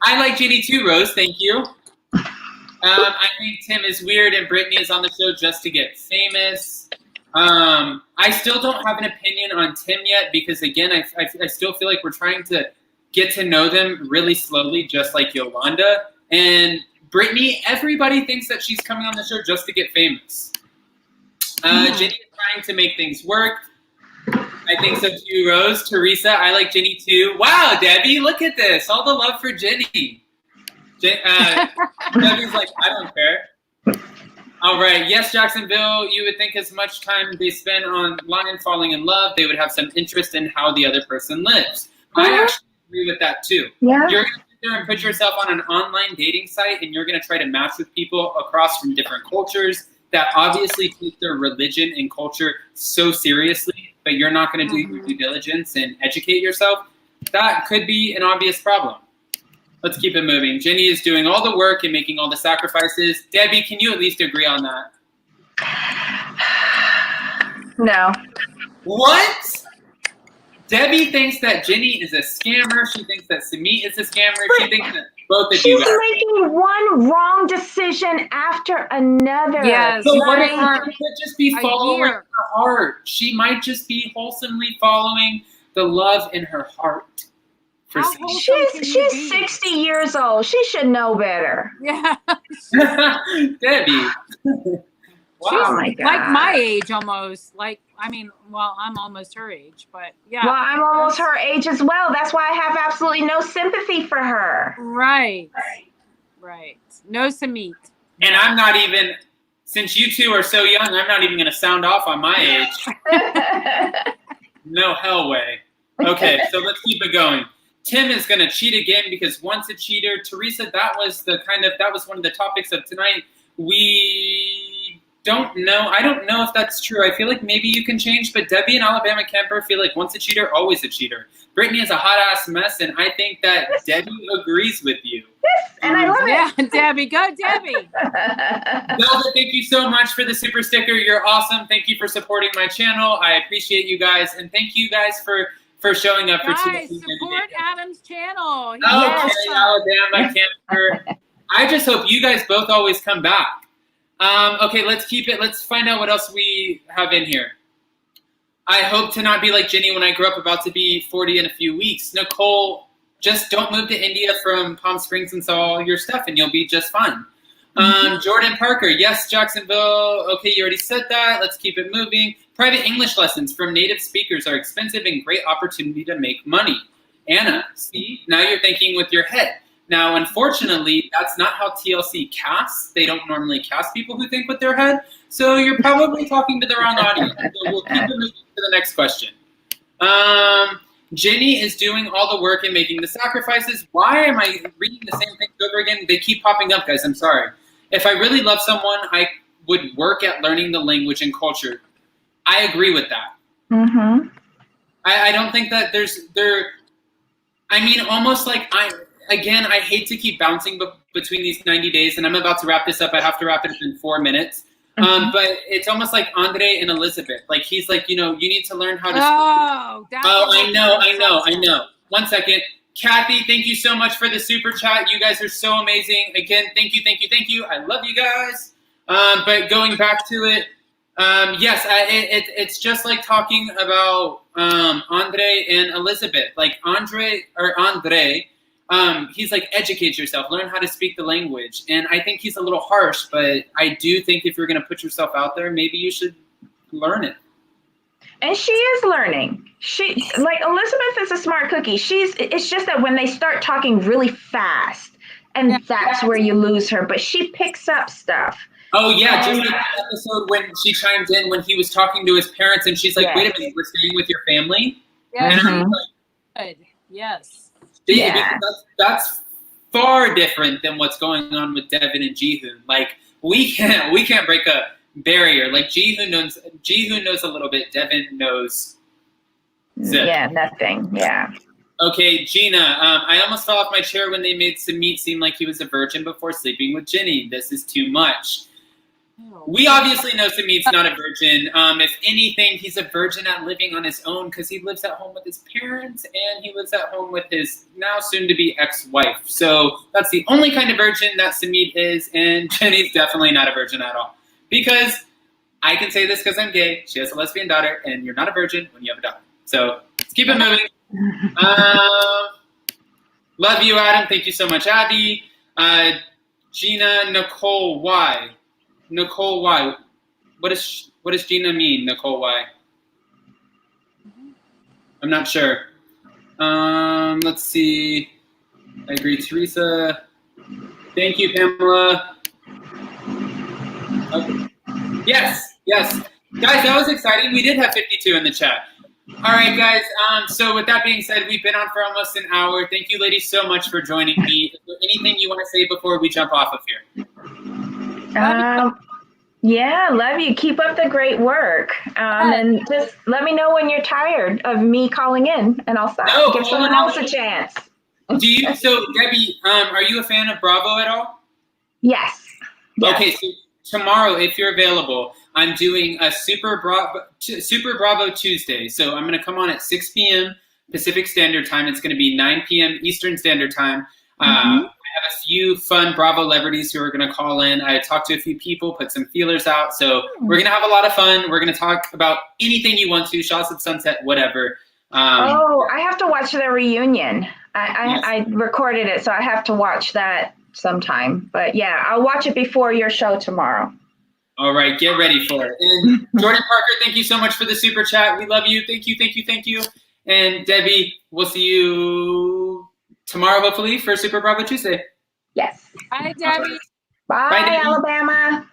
I like Ginny too, Rose. Thank you. I think Tim is weird and Brittany is on the show just to get famous. I still don't have an opinion on Tim yet because, again, I still feel like we're trying to get to know them really slowly, just like Yolanda. And Brittany, everybody thinks that she's coming on the show just to get famous. Ginny is trying to make things work. I think so too, Rose. Teresa, I like Ginny too. Wow, Debbie, look at this. All the love for Ginny. Debbie's like, I don't care. All right. Yes, Jacksonville, you would think as much time they spend online falling in love, they would have some interest in how the other person lives. I actually agree with that too. Yeah. You're going to sit there and put yourself on an online dating site and you're going to try to match with people across from different cultures that obviously take their religion and culture so seriously, but you're not going to do your due diligence and educate yourself. That could be an obvious problem. Let's keep it moving. Ginny is doing all the work and making all the sacrifices. Debbie, can you at least agree on that? No. What? Debbie thinks that Ginny is a scammer. She thinks that Samit is a scammer. She thinks that both of you She's making one wrong decision after another. Yes. So what if she could just be following year. her heart? She might just be wholesomely following the love in her heart. For How Samit. wholesome can you She's be? 60 years old. She should know better. Yeah. Debbie. Wow. Oh my God. Like my age almost. Like, I mean, well, I'm almost her age, but yeah. Well, I'm almost her age as well. That's why I have absolutely no sympathy for her. Right. No Samit. And I'm not even, since you two are so young, I'm not even going to sound off on my age. No hell way. Okay, so let's keep it going. Tim is going to cheat again because once a cheater. Teresa, that was one of the topics of tonight. We don't know. I don't know if that's true. I feel like maybe you can change, but Debbie and Alabama Camper feel like once a cheater, always a cheater. Brittany is a hot-ass mess, and I think that Debbie agrees with you. And I love it. Yeah, Debbie. Go, Debbie. Zelda, thank you so much for the super sticker. You're awesome. Thank you for supporting my channel. I appreciate you guys, and thank you guys for for showing up for Guys, TLC. support Adam's channel. He's Okay, awesome. Alabama camper. I just hope you guys both always come back. Okay, let's keep it. Let's find out what else we have in here. I hope to not be like Jenny when I grow up, about to be 40 in a few weeks. Nicole, just don't move to India from Palm Springs and sell all your stuff, and you'll be just fine. Jordan Parker, yes, Jacksonville. Okay, you already said that. Let's keep it moving. Private English lessons from native speakers are expensive and great opportunity to make money. Anna, see, now you're thinking with your head. Now, unfortunately, that's not how TLC casts. They don't normally cast people who think with their head. So you're probably talking to the wrong audience. So we'll keep it moving to the next question. Jenny is doing all the work and making the sacrifices. Why am I reading the same things over again? They keep popping up, guys. I'm sorry. If I really love someone, I would work at learning the language and culture. I agree with that. Mm-hmm. I don't think that almost like I hate to keep bouncing between these 90 days, and I'm about to wrap this up. I have to wrap it up in 4 minutes. But it's almost like Andre and Elizabeth. Like, he's like, you need to learn how to speak. I know. 1 second. Kathy, thank you so much for the super chat. You guys are so amazing. Again, thank you. I love you guys. But going back to it, yes, it's just like talking about Andre and Elizabeth. Like Andre, he's like, educate yourself, learn how to speak the language. And I think he's a little harsh, but I do think if you're going to put yourself out there, maybe you should learn it. And she is learning. Elizabeth is a smart cookie. It's just that when they start talking really fast, and that's where you lose her, but she picks up stuff. Oh, yeah, just like the episode when she chimed in when he was talking to his parents, and she's like, wait a minute, we're staying with your family? Yes. And Yes. Because that's far different than what's going on with Devin and Jihoon. Like, we can't break a barrier. Like, Jihoon knows a little bit, Devin knows zip. Yeah, nothing. Yeah. Okay, Gina, I almost fell off my chair when they made Samit seem like he was a virgin before sleeping with Ginny. This is too much. We obviously know Samit's not a virgin. If anything, he's a virgin at living on his own because he lives at home with his parents and he lives at home with his now soon-to-be ex-wife. So that's the only kind of virgin that Samit is, and Jenny's definitely not a virgin at all. Because I can say this because I'm gay. She has a lesbian daughter, and you're not a virgin when you have a daughter. So let's keep it moving. Love you, Adam. Thank you so much, Abby. Gina, Nicole, why? Nicole, why? What does Gina mean, Nicole, why? I'm not sure. Let's see. I agree, Teresa. Thank you, Pamela. Okay. Yes. Guys, that was exciting. We did have 52 in the chat. All right, guys. So with that being said, we've been on for almost an hour. Thank you, ladies, so much for joining me. Is there anything you want to say before we jump off of here? Yeah, love you. Keep up the great work. And just let me know when you're tired of me calling in, and I'll stop. Give someone else a chance. So, Debbie, are you a fan of Bravo at all? Yes. Okay, so tomorrow, if you're available, I'm doing a Super Bravo Tuesday. So I'm going to come on at 6 p.m. Pacific Standard Time. It's going to be 9 p.m. Eastern Standard Time. I have a few fun Bravo celebrities who are going to call in. I talked to a few people, put some feelers out. So we're going to have a lot of fun. We're going to talk about anything you want to, Shots of Sunset, whatever. I have to watch the reunion. I recorded it, so I have to watch that sometime. But yeah, I'll watch it before your show tomorrow. All right, get ready for it. And Jordan Parker, thank you so much for the super chat. We love you. Thank you. And Debbie, we'll see you tomorrow, hopefully, for Super Bravo Tuesday. Yes. Bye, Debbie. Bye, Debbie. Alabama.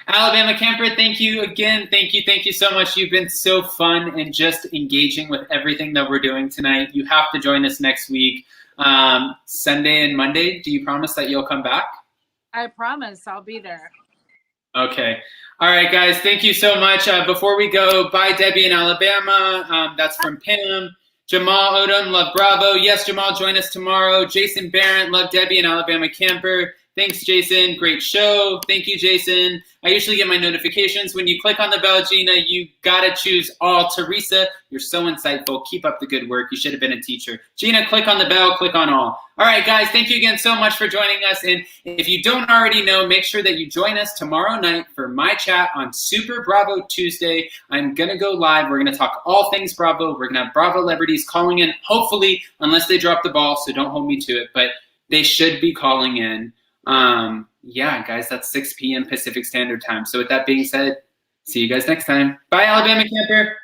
Alabama camper, thank you again. Thank you so much. You've been so fun and just engaging with everything that we're doing tonight. You have to join us next week, Sunday and Monday. Do you promise that you'll come back? I promise I'll be there. Okay. All right, guys. Thank you so much. Before we go, bye, Debbie in Alabama. That's from Pam. Jamal Odom, love Bravo. Yes, Jamal, join us tomorrow. Jason Barrett, love Debbie in Alabama camper. Thanks, Jason. Great show. Thank you, Jason. I usually get my notifications. When you click on the bell, Gina, you got to choose all. Teresa, you're so insightful. Keep up the good work. You should have been a teacher. Gina, click on the bell. Click on all. All right, guys, thank you again so much for joining us. And if you don't already know, make sure that you join us tomorrow night for my chat on Super Bravo Tuesday. I'm going to go live. We're going to talk all things Bravo. We're going to have Bravo celebrities calling in, hopefully, unless they drop the ball, so don't hold me to it. But they should be calling in. Yeah, guys, that's 6 p.m. Pacific Standard Time. So with that being said, see you guys next time. Bye, Alabama camper.